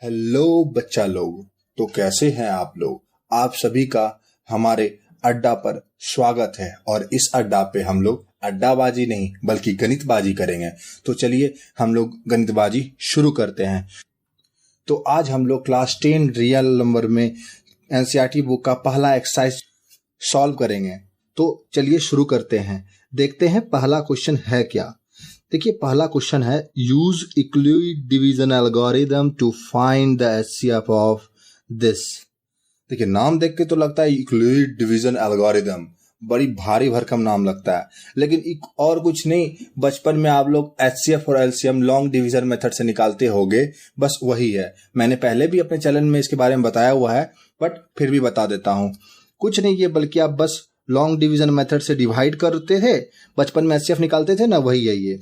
Hello बच्चा लोग। तो कैसे हैं आप लोग? आप सभी का हमारे अड्डा पर स्वागत है। और इस अड्डा पे हम लोग अड्डाबाजी नहीं बल्कि गणितबाजी करेंगे। तो चलिए हम लोग गणितबाजी शुरू करते हैं। तो आज हम लोग क्लास 10 रियल नंबर में एनसीईआरटी बुक का पहला एक्सरसाइज सॉल्व करेंगे। तो चलिए शुरू करते हैं। देखते हैं पहला क्वेश्चन है क्या। देखिए पहला क्वेश्चन है, use Euclid division algorithm to find the HCF of this. देखिए नाम देख के तो लगता है इक्लुइड डिवीजन एल्गोरिदम, बड़ी भारी भरकम नाम लगता है, लेकिन एक और कुछ नहीं। बचपन में आप लोग एचसीएफ और एलसीएम लॉन्ग डिवीजन मेथड से निकालते होंगे, बस वही है। मैंने पहले भी अपने चैनल में इसके बारे में बताया हुआ है, बट फिर भी बता देता हूँ। कुछ नहीं ये, बल्कि आप बस लॉन्ग डिवीजन मेथड से डिवाइड करते थे, बचपन में एचसीएफ निकालते थे ना, वही है ये।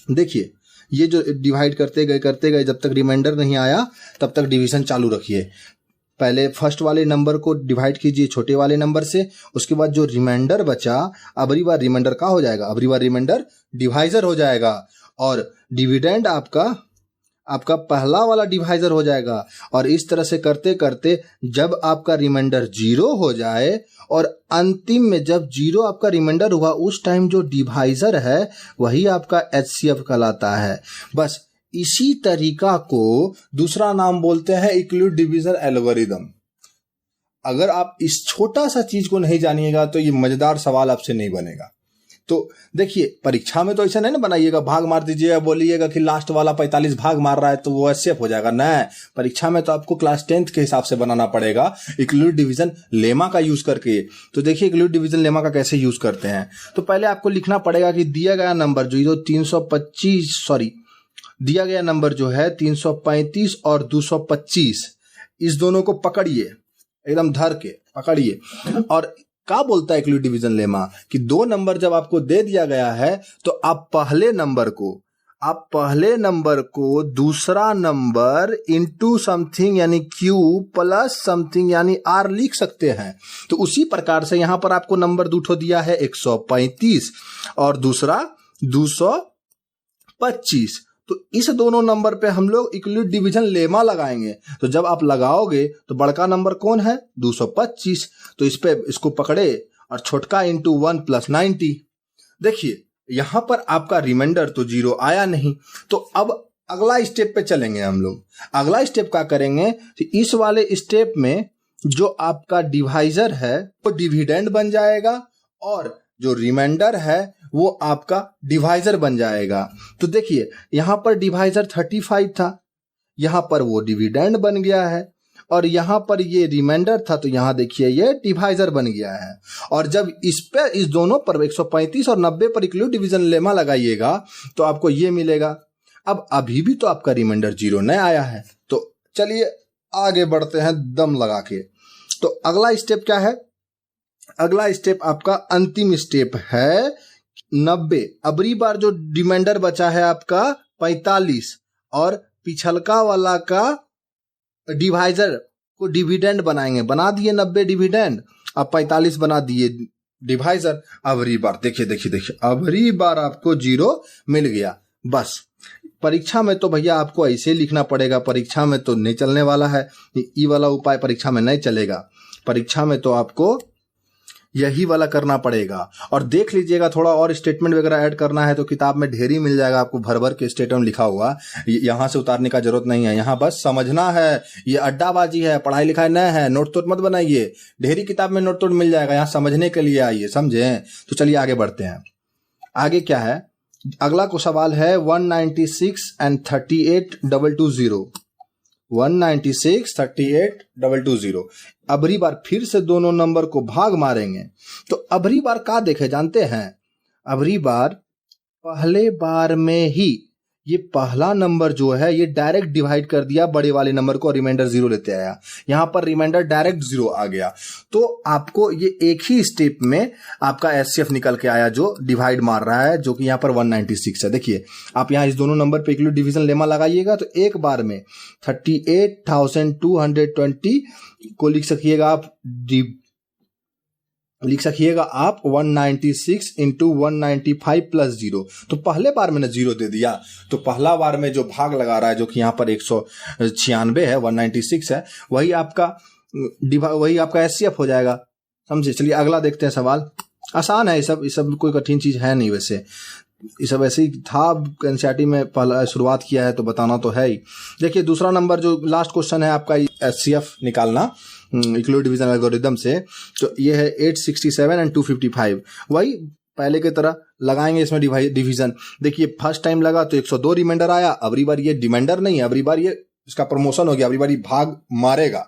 देखिए ये जो डिवाइड करते गए जब तक रिमाइंडर नहीं आया तब तक डिवीजन चालू रखिए। पहले फर्स्ट वाले नंबर को डिवाइड कीजिए छोटे वाले नंबर से, उसके बाद जो रिमाइंडर बचा, अबरी बार रिमाइंडर का हो जाएगा, अबरी बार रिमाइंडर डिवाइजर हो जाएगा, और डिविडेंड आपका पहला वाला डिवाइजर हो जाएगा। और इस तरह से करते करते जब आपका रिमाइंडर 0 हो जाए और अंतिम में जब 0 आपका रिमाइंडर हुआ, उस टाइम जो डिवाइजर है वही आपका एचसीएफ कहलाता है। बस इसी तरीका को दूसरा नाम बोलते हैं इक्लुइड डिवीजन एल्गोरिदम। अगर आप इस छोटा सा चीज को नहीं जानिएगा तो ये मजेदार सवाल आपसे नहीं बनेगा। तो देखिए परीक्षा में तो ऐसा नहीं ना बनाइएगा, भाग मार दीजिएगा, बोलिएगा कि लास्ट वाला 45 भाग मार रहा है तो वो एचसीएफ हो जाएगा। नहीं, परीक्षा में तो आपको क्लास 10th के हिसाब से बनाना पड़ेगा, इक्लुइड डिवीजन लेमा का यूज करके। तो देखिए इक्लुइड डिवीजन लेमा का कैसे यूज करते हैं। तो पहले आपको लिखना पड़ेगा कि दिया गया नंबर जो दिया गया नंबर जो है 335 और 225, इस दोनों को पकड़िए, एकदम धर के पकड़िए। और क्या बोलता है इक्लुइड डिवीजन लेमा कि दो नंबर जब आपको दे दिया गया है तो आप पहले नंबर को दूसरा नंबर इंटू समथिंग यानी क्यू प्लस समथिंग यानी आर लिख सकते हैं। तो उसी प्रकार से यहां पर आपको नंबर दूठो दिया है 135 और दूसरा 225। तो इस दोनों नंबर पे हम लोग इक्लुइड डिवीजन लेमा लगाएंगे। तो जब आप लगाओगे तो बड़का नंबर कौन है 225, तो इसको पकड़े और छोटका इंटू 1 + 90। देखिए यहां पर आपका रिमाइंडर तो 0 आया नहीं, तो अब अगला स्टेप पे चलेंगे हम लोग। अगला स्टेप क्या करेंगे कि इस वाले स्टेप में जो आपका डिवाइजर है वो डिविडेंड बन जाएगा और जो रिमाइंडर है वो आपका डिवाइजर बन जाएगा। तो देखिए यहां पर डिवाइजर 35 था, यहां पर वो डिविडेंड बन गया है, और यहां पर ये रिमाइंडर था तो यहां देखिए ये डिवाइजर बन गया है। और जब इस दोनों पर 135 और 90 पर इक्लुइड डिवीजन लेमा लगाइएगा तो आपको ये मिलेगा। अब अभी भी तो आपका रिमाइंडर 0 नहीं आया है, तो चलिए आगे बढ़ते हैं दम लगा के। तो अगला स्टेप क्या है? अगला स्टेप आपका अंतिम स्टेप है 90। अबरी बार जो रिमाइंडर बचा है आपका 45 और पिछलका वाला का डिवाइजर को डिविडेंड बनाएंगे। बना दिए 90 डिविडेंड, अब 45 बना दिए डिवाइजर। अबरी बार देखिए अबरी बार आपको 0 मिल गया। बस परीक्षा में तो भैया आपको ऐसे लिखना पड़ेगा, परीक्षा में तो नहीं चलने वाला है ये वाला उपाय, परीक्षा में नहीं चलेगा। परीक्षा में तो आपको यही वाला करना पड़ेगा। और देख लीजिएगा थोड़ा और स्टेटमेंट वगैरह ऐड करना है तो किताब में ढेरी मिल जाएगा आपको, भर भर के स्टेटमेंट लिखा हुआ। यहाँ से उतारने का जरूरत नहीं है, यहाँ बस समझना है। ये अड्डाबाजी है, पढ़ाई लिखाई नहीं है, नोट तोट मत बनाइए। ढेरी किताब में नोट तोट मिल जाएगा, यहाँ समझने के लिए आइए, समझे। तो चलिए आगे बढ़ते हैं। आगे क्या है? अगला को सवाल है 196 and 38,220। 196 38,220। अबरी बार फिर से दोनों नंबर को भाग मारेंगे। तो अबरी बार क्या देखे जानते हैं? अबरी बार पहले बार में ही ये पहला नंबर जो है ये डायरेक्ट डिवाइड कर दिया बड़े वाले नंबर को, रिमाइंडर 0 लेते आया। यहां पर रिमाइंडर डायरेक्ट 0 आ गया, तो आपको ये एक ही स्टेप में आपका एचसीएफ निकल के आया जो डिवाइड मार रहा है, जो कि यहाँ पर 196 है। देखिए आप यहाँ इस दोनों नंबर पे इक्लुइड डिवीजन लेमा लगाइएगा तो एक बार में 38,220 को लिख सकिएगा आप लिख सकिएगा आप 196 इंटू 195 प्लस 0। तो पहले बार मैंने 0 दे दिया, तो पहला बार में जो भाग लगा रहा है जो कि यहाँ पर 196 है, 196 है, वही आपका एचसीएफ हो जाएगा। समझे? चलिए अगला देखते हैं सवाल। आसान है ये सब कोई कठिन चीज है नहीं। वैसे ये सब ऐसे ही था, एनसीईआरटी में पहला शुरुआत किया है तो बताना तो है ही। देखिए दूसरा नंबर जो लास्ट क्वेश्चन है आपका एचसीएफ निकालना इक्वलिटी डिवीजन एल्गोरिथम से, तो ये है 867 एंड 255। वही पहले की तरह लगाएंगे इसमें डिवीजन। देखिए फर्स्ट टाइम लगा तो 102 रिमाइंडर आया, अबरी बार ये रिमाइंडर नहीं है, अबरी बार ये इसका प्रमोशन हो गया, अबरी बार ये भाग मारेगा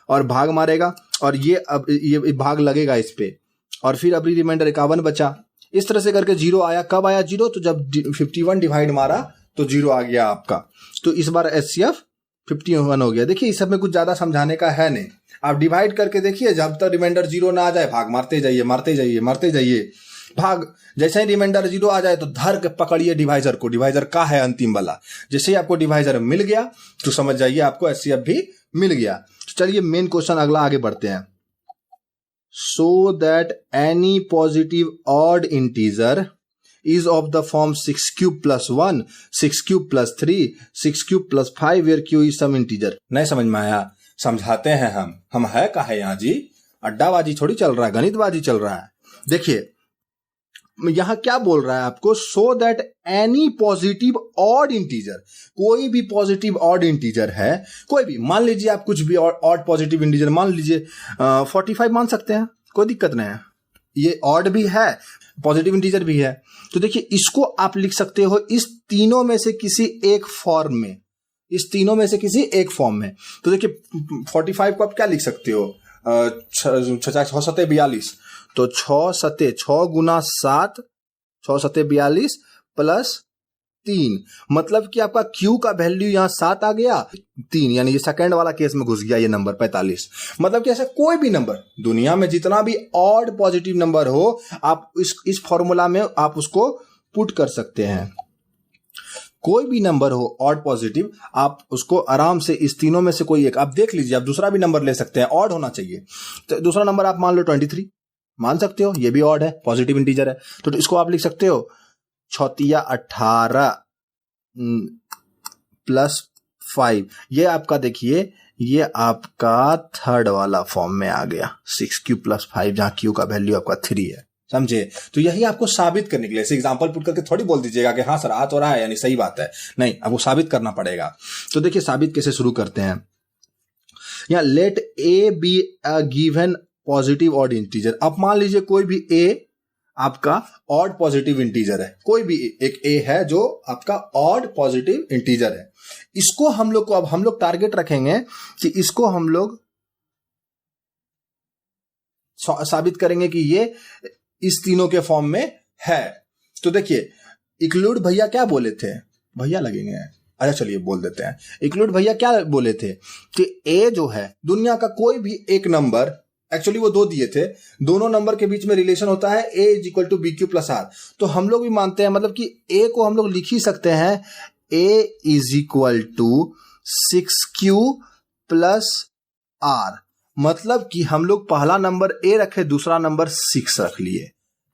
और भाग मारेगा और ये भाग लगेगा इस पे, और फिर अबरी रिमाइंडर 51 बचा। इस तरह से करके 0 आया। कब आया 0? तो जब 51 डिवाइड मारा तो 0 आ गया आपका। तो इस बार एचसीएफ 51 हो गया। देखिए इस सब में कुछ ज्यादा समझाने का है नहीं, आप डिवाइड करके देखिए, जब तक रिमाइंडर 0 ना आ जाए भाग मारते जाइए। भाग जैसे ही रिमाइंडर 0 आ जाए तो धर के पकड़िए डिवाइजर को, डिवाइजर का है अंतिम वाला। जैसे ही आपको डिवाइजर मिल गया तो समझ जाइए आपको एचसीएफ भी मिल गया। तो चलिए मेन क्वेश्चन अगला आगे बढ़ते हैं। So that any positive odd integer is of the form 6 cube plus 1, 6 cube plus 3, 6 cube plus 5 where q is some integer। नहीं समझ में आया? समझाते हैं हम है का है यहाँ जी, अड्डाबाजी थोड़ी चल रहा है, गणितबाजी चल रहा है। देखिए यहां क्या बोल रहा है आपको, so that any positive odd integer, कोई भी पॉजिटिव ऑड इंटीजर है, कोई भी, मान लीजिए आप कुछ भी ऑड पॉजिटिव इंटीजर मान लीजिए 45 मान सकते हैं, कोई दिक्कत नहीं है, ये ऑड भी है पॉजिटिव इंटीजर भी है। तो देखिए इसको आप लिख सकते हो इस तीनों में से किसी एक फॉर्म में, इस तीनों में से किसी एक फॉर्म में। तो देखिए 45 को आप क्या लिख सकते हो, 6 सते 42, तो 6 गुना 7, 6 सते 42 प्लस 3, मतलब कि आपका Q का वैल्यू यहाँ 7 आ गया, 3, यानी ये सेकंड वाला केस में घुस गया ये नंबर 45। मतलब कि ऐसा कोई भी नंबर दुनिया में जितना भी ऑड पॉजिटिव नंबर हो, आप इस फॉर्मूला में आप उसको पुट कर सकते हैं। कोई भी नंबर हो ऑड पॉजिटिव, आप उसको आराम से इस तीनों में से कोई एक आप देख लीजिए, आप दूसरा भी नंबर ले सकते हैं, ऑड होना चाहिए। तो दूसरा नंबर आप मान लो 23 मान सकते हो, ये भी ऑड है, पॉजिटिव इंटीजर है, तो इसको आप लिख सकते हो 18 प्लस 5। ये आपका देखिए ये आपका थर्ड वाला फॉर्म में आ गया, 6 क्यू प्लस 5, जहां क्यू का वैल्यू आपका 3 है। समझे? तो यही आपको साबित करने के लिए एग्जांपल पुट करके थोड़ी बोल दीजिएगा कि हाँ सर आ तो रहा है यानी सही बात है, नहीं, आपको साबित करना पड़ेगा। तो देखिए साबित कैसे शुरू करते हैं। यहाँ let A B a given positive odd integer. अब मान लीजिए कोई भी ए आपका ऑड पॉजिटिव इंटीजर है, कोई भी एक ए है जो आपका ऑड पॉजिटिव इंटीजर है। इसको हम लोग टारगेट रखेंगे कि इसको हम लोग साबित करेंगे कि ये इस तीनों के फॉर्म में है। तो देखिए इक्लूड भैया क्या बोले थे, भैया लगेंगे, अच्छा चलिए बोल देते हैं। इक्लूड भैया क्या बोले थे कि ए जो है दुनिया का कोई भी एक नंबर, एक्चुअली वो 2 दिए थे, दोनों नंबर के बीच में रिलेशन होता है a is equal to B Q plus R. तो हम लोग भी मानते हैं, मतलब कि a को हम लोग लिख ही सकते हैं a is equal to 6q plus R, मतलब कि हम लोग पहला नंबर a रखे, दूसरा नंबर 6 रख लिए।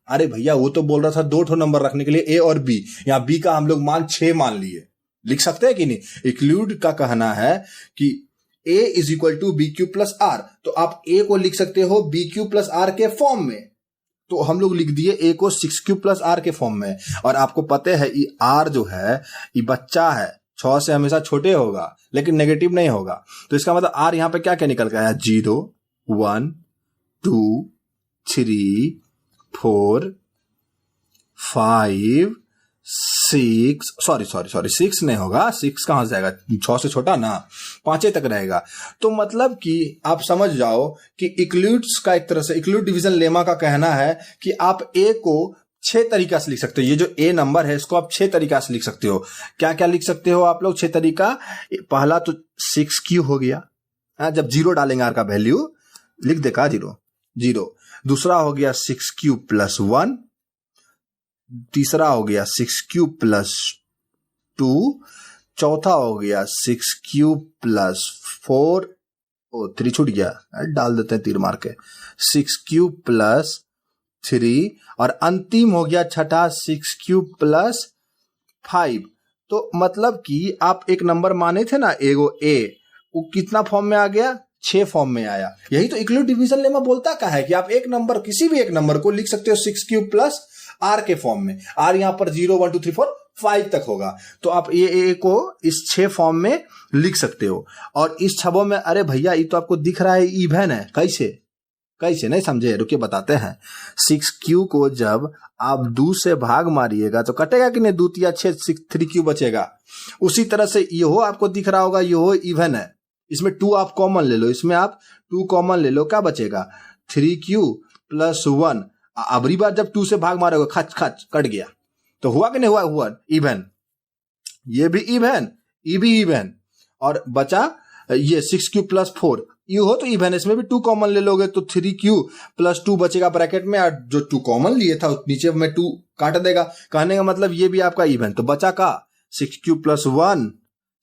अरे भैया वो तो बोल रहा था 2 नंबर रखने के लिए a और b, यहाँ b का हम लोग मान 6 मान लिए, लिख सकते हैं कि नहीं। इक्लूड का कहना है कि a is equal to B Q plus R, तो आप a को लिख सकते हो बी क्यू प्लस आर के फॉर्म में, तो हम लोग लिख दिए a को 6q प्लस आर के फॉर्म में। और आपको पता है ये r जो है ये बच्चा है, 6 से हमेशा छोटे होगा लेकिन नेगेटिव नहीं होगा, तो इसका मतलब r यहाँ पे क्या क्या निकल गया है, 0 1 2 3 4 5 6, सॉरी 6 नहीं होगा, 6 कहां से जाएगा, 6 से छोटा ना, 5 तक रहेगा। तो मतलब कि आप समझ जाओ कि इक्लूड्स का एक तरह से इक्लूड डिवीजन लेमा का कहना है कि आप a को 6 तरीका से लिख सकते हो। ये जो a नंबर है इसको आप 6 तरीका से लिख सकते हो। क्या क्या लिख सकते हो आप लोग 6 तरीका? पहला तो 6q हो गया, जब 0 डालेंगे r का वैल्यू लिख देगा 0। दूसरा हो गया 6q प्लस 1, तीसरा हो गया 6q प्लस 2, चौथा हो गया 6q प्लस 4, ओ 3 छूट गया, डाल देते हैं तीर मार के, 6 क्यूब प्लस 3 और अंतिम हो गया छठा 6 क्यूब प्लस 5। तो मतलब कि आप एक नंबर माने थे ना एगो ए, वो कितना फॉर्म में आ गया, 6 फॉर्म में आया। यही तो इक्वलिट डिवीजन लेमा बोलता क्या है कि आप एक नंबर, किसी भी एक नंबर को लिख सकते हो 6 क्यूब प्लस आर के फॉर्म में। आर यहां पर 0 1 2 3 4 5 तक होगा, तो आप ये ए को इस 6 फॉर्म में लिख सकते हो। और इस छबों में, अरे भैया ये तो आपको दिख रहा है इवन है, कैसे नहीं समझे, रुकिए बताते हैं। 6 क्यू को जब आप 2 से भाग मारिएगा तो कटेगा कि नहीं, 2 या 6 3 क्यू बचेगा। उसी तरह से ये आपको दिख रहा होगा, ये इवन है, इसमें 2 आप कॉमन ले लो, इसमें आप 2 कॉमन ले लो, क्या बचेगा 3 क्यू प्लस 1। अबरी बार जब 2 से भाग मारोगे खच खच कट गया, तो हुआ कि नहीं हुआ इवन। ये भी इवन, ये भी इवन, और बचा ये 6 क्यू प्लस 4, ये हो तो इवन, इसमें भी 2 कॉमन ले लोगे तो 3 क्यू प्लस 2 बचेगा ब्रैकेट में, और जो 2 कॉमन लिए था नीचे में 2 काट देगा। कहने का मतलब ये भी आपका इवन। तो बचा का 6 क्यू प्लस 1,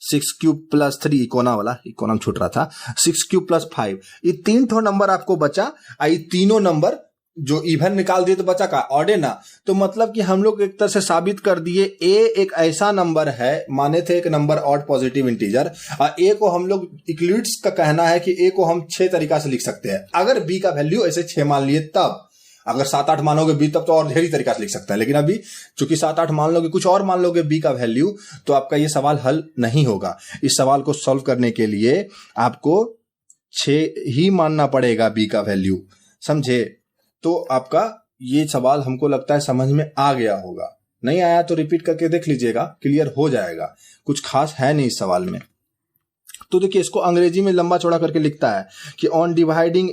6 क्यूब प्लस 3, इकोनॉम छूट रहा था, 6 क्यूब प्लस 5, ये 3 ठो नंबर आपको बचा। ये तीनों नंबर जो इवन निकाल दिए तो बचा का ऑड है ना। तो मतलब कि हम लोग एक तरह से साबित कर दिए ए एक ऐसा नंबर है, माने थे एक नंबर ऑड पॉजिटिव इंटीजर, और ए को हम लोग इक्लिड्स का कहना है कि ए को हम 6 तरीका से लिख सकते हैं। अगर बी का वैल्यू ऐसे 6 मान लिए, तब अगर 7 8 मानोगे बी तब तो और ढेरी तरीका से लिख सकते हैं, लेकिन अभी चूंकि 7 8 मान लोगे, कुछ और मान लोगे बी का वैल्यू, तो आपका ये सवाल हल नहीं होगा। इस सवाल को सॉल्व करने के लिए आपको 6 ही मानना पड़ेगा बी का वैल्यू, समझे। तो आपका ये सवाल हमको लगता है समझ में आ गया होगा, नहीं आया तो रिपीट करके देख लीजिएगा, क्लियर हो जाएगा। कुछ खास है नहीं इस सवाल में। तो देखिए इसको अंग्रेजी में लंबा चौड़ा करके लिखता है कि on dividing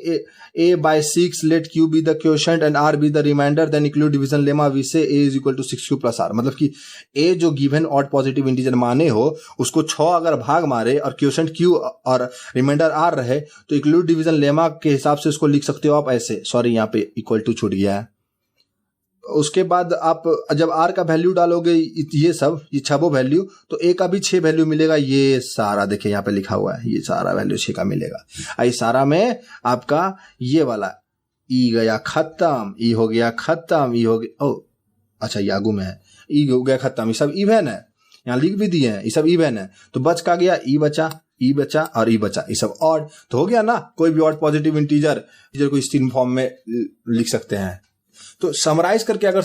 A by 6 let Q be the quotient and R be the remainder, then Euclid division lemma we say A is equal to 6 Q plus R. मतलब कि ए जो गिवन ऑड पॉजिटिव इंटीजर माने हो, उसको 6 अगर भाग मारे और क्वोशंट क्यू और रिमाइंडर आर रहे, तो इक्वलिट डिवीजन लेमा के हिसाब से उसको लिख सकते हो आप ऐसे। सॉरी यहाँ पे इक्वल टू छूट गया है। उसके बाद आप जब आर का वैल्यू डालोगे, ये छबो वैल्यू, तो ए का भी 6 वैल्यू मिलेगा। ये सारा देखिए यहाँ पे लिखा हुआ है, ये सारा वैल्यू 6 का मिलेगा। आई सारा में आपका ये वाला ई गया खत्म, ई हो गया खत्म, ई हो गया, ओ अच्छा ये आगू में है, ई हो गया खत्म, ये सब इवन है, यहाँ लिख भी दिए हैं, ये सब इवन है। तो बच का गया ई बचा और ई बचा, ये सब ऑड। तो हो गया ना, कोई भी ऑड पॉजिटिव इंटीजर को इस 3 फॉर्म में लिख सकते हैं। तो समराइज करके अगर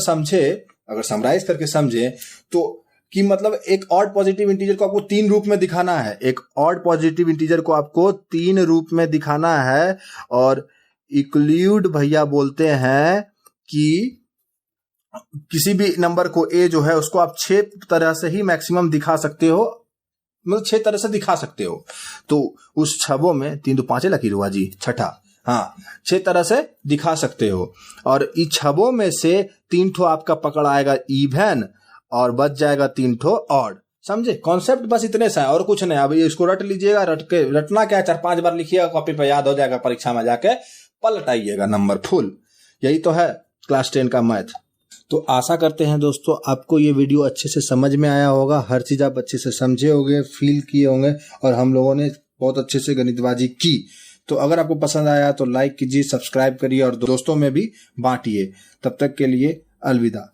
समराइज करके समझे तो कि मतलब एक ऑड पॉजिटिव इंटीजर को आपको 3 रूप में दिखाना है। एक ऑड पॉजिटिव इंटीजर को आपको 3 रूप में दिखाना है, और इक्लूड भैया बोलते हैं कि किसी भी नंबर को ए जो है उसको आप 6 तरह से ही मैक्सिमम दिखा सकते हो, मतलब 6 तरह से दिखा सकते हो। तो उस छबों में 3 तो 5 लकीर हुआ जी, छठा, हाँ 6 तरह से दिखा सकते हो। और इस छबों में से 3 ठो आपका पकड़ आएगा इवन, और बच जाएगा 3 ठो ऑड। समझे कॉन्सेप्ट बस इतने सा है और कुछ नहीं। अब इसको रट लीजिएगा, रटना क्या 4-5 बार लिखिएगा कॉपी पे, याद हो जाएगा, परीक्षा में जाके पलट आइएगा नंबर फुल। यही तो है क्लास 10 का मैथ। तो आशा करते हैं दोस्तों आपको ये वीडियो अच्छे से समझ में आया होगा, हर चीज आप अच्छे से समझे होंगे, फील किए होंगे, और हम लोगों ने बहुत अच्छे से गणितबाजी की। तो अगर आपको पसंद आया तो लाइक कीजिए, सब्सक्राइब करिए और दोस्तों में भी बांटिए। तब तक के लिए अलविदा।